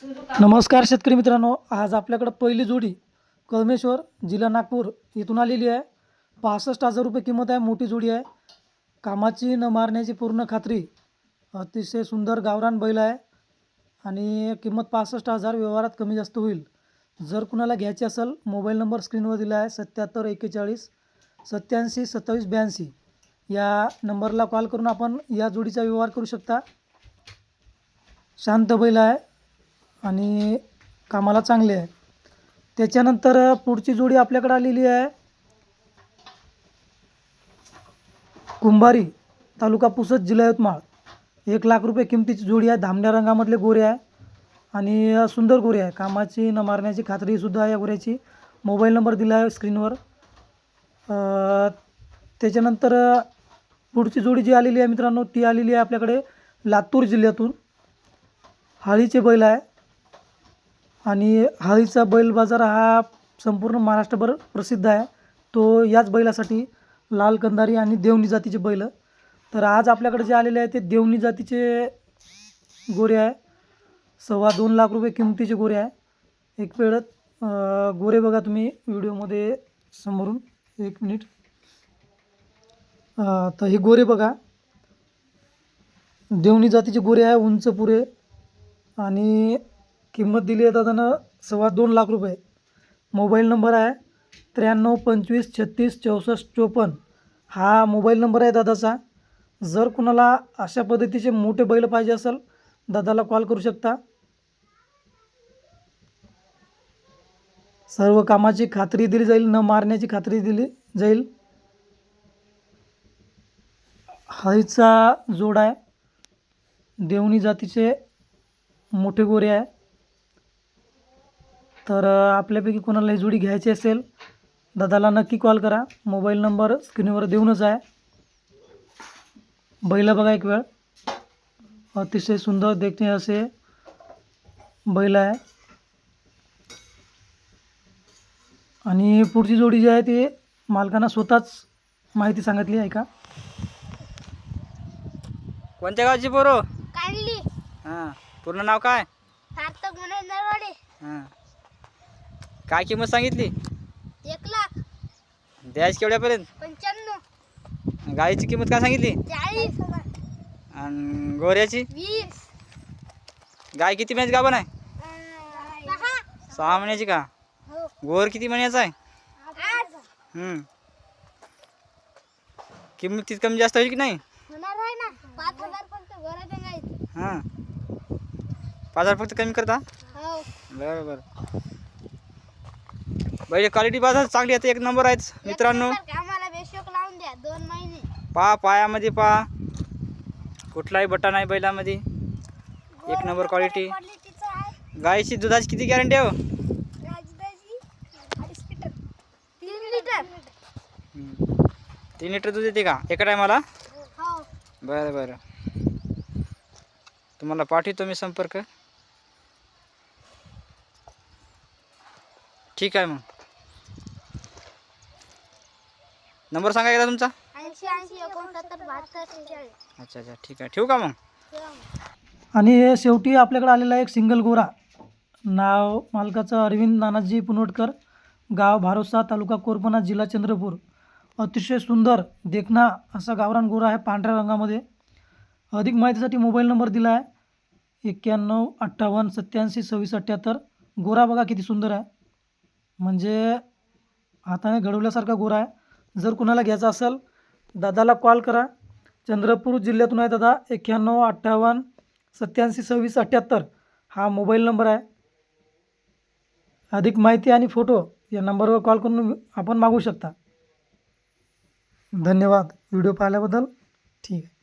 नमस्कार शेतकरी मित्रांनो, आज आपल्याकडे पहिली जोडी कळमेश्वर जिल्हा नागपूर इथून आलेली आहे। 65,000 रुपये किंमत आहे। मोठी जोडी आहे। कामाची न मारण्याची पूर्ण खात्री, अतिशय सुंदर गावरान बैल आहे आणि किंमत 65,000, व्यवहारात कमी जास्त होईल। जर कुणाला घ्यायची असेल, मोबाईल नंबर स्क्रीनवर दिला आहे 7741 87 27 82 या नंबरला कॉल करून आपण या जोडीचा व्यवहार करू शकता। शांत बैल आहे आणि कामाला चांगले आहे। त्याच्यानंतर पुढची जोडी आपल्याकडे आलेली आहे कुंभारी, तालुका पुसद, जिल्हा यवतमाळ। 1,00,000 रुपये किमतीची जोडी आहे। धामण्या रंगामधले गोरे आहे आणि सुंदर गोरे आहे। कामाची न मारण्याची खात्रीसुद्धा आहे या गोऱ्याची। मोबाईल नंबर दिला आहे स्क्रीनवर। त्याच्यानंतर पुढची जोडी जी आलेली आहे मित्रांनो, ती आलेली आहे आपल्याकडे लातूर जिल्ह्यातून। हाळीचे बैल आहे आणि हाळीचा बैल बाजार हा संपूर्ण महाराष्ट्रभर प्रसिद्ध आहे। तो याच बैलासाठी लाल कंधारी आणि देवणी जातीचे बैल। तर आज आपल्याकडे जे आलेले आहे ते देवणी जातीचे गोरे आहे। 2.25 लाख रुपये किमतीचे गोरे आहे। एक वेळ गोरे बघा तुम्ही व्हिडिओमध्ये समोरून, 1 मिनिट। तर हे गोरे बघा, देवणी जातीचे गोरे आहे, उंच पुरे, आणि किंमत दिली आहे दादानं 2.25 लाख रुपये। मोबाईल नंबर आहे 93 25 36 64 54, हा मोबाईल नंबर आहे दादाचा। जर कुणाला अशा पद्धतीचे मोठे बैल पाहिजे असेल, दादाला कॉल करू शकता। सर्व कामाची खात्री दिली जाईल, न मारण्याची खात्री दिली जाईल। हाळीचा जोड आहे, देवणी जातीचे मोठे गोरे आहे। तर आपल्यापैकी कोणाला ही जोडी घ्यायची असेल, दादाला नक्की कॉल करा। मोबाईल नंबर स्क्रीनवर देऊनच आहे। बैल बघा एक वेळ, अतिशय सुंदर देखणे असे बैल आहे। आणि पुढची जोडी जी आहे ती मालकांना स्वतःच माहिती सांगितली आहे का। कोणत्या गावची पोरो? काढली हां, पूर्ण नाव काय? सार्थक म्हणून नरवाडे। हां, काय किंमत सांगितली? 1,00,000, द्यायची केवढ्यापर्यंत? 95, गाईची किंमत काय सांगितली? 40, आणि गोऱ्याची? 20, गाय किती महिन्याची गाभण आहे? 6, 6 महिन्याची का? हो, गोर किती महिन्याचा आहे? 8 किंमत तिथं कमी जास्त होईल की नाही? होणार आहे ना। 5,000 फक्त घरात गायचं। हां, 5,000 फक्त कमी करता? हो, बरं बरं। बैल क्वालिटी बाजार चांगली आहे, एक नंबर आहेत मित्रांनो। आम्हाला बेशोक लावून द्या 2 महिने। पायामध्ये कुठलाही बटन आहे बैलामध्ये, एक नंबर क्वालिटी। क्वालिटीचं आहे। गायची दुधाची किती गॅरंटी आहे? राजदाची 2.5 लिटर, 3 लिटर। 3 लिटर दूध येते का एका टायमाला? हो, बरं बरं, तुम्हाला पाठवतो मी संपर्क। ठीक आहे, मग नंबर सांगा एकदा तुमचा। 80 80 69 72 43। अच्छा अच्छा, ठीक आहे, ठेवू का मग? आणि शेवटी आपल्याकडे आलेला एक सिंगल गोरा, नाव मालकाचं अरविंद नानाजी पुनोटकर, गाव भारोसा, तालुका कोरपणा, जिल्हा चंद्रपूर। अतिशय सुंदर देखणा असा गावरान गोरा आहे, पांढऱ्या रंगामध्ये। अधिक माहितीसाठी मोबाईल नंबर दिला आहे 91 58 87 26 78। गोरा बघा किती सुंदर आहे, म्हणजे हाताने घडवल्यासारखा गोरा आहे। जर कुणाला घ्यायचा असेल, दादाला कॉल करा। चंद्रपूर जिल्ह्यातून आहे दादा। 91 58 87 26 78 हा मोबाईल नंबर आहे। अधिक माहिती आणि फोटो या नंबरवर कॉल करून आपण मागवू शकता। धन्यवाद व्हिडिओ पाहिल्याबद्दल। ठीक आहे।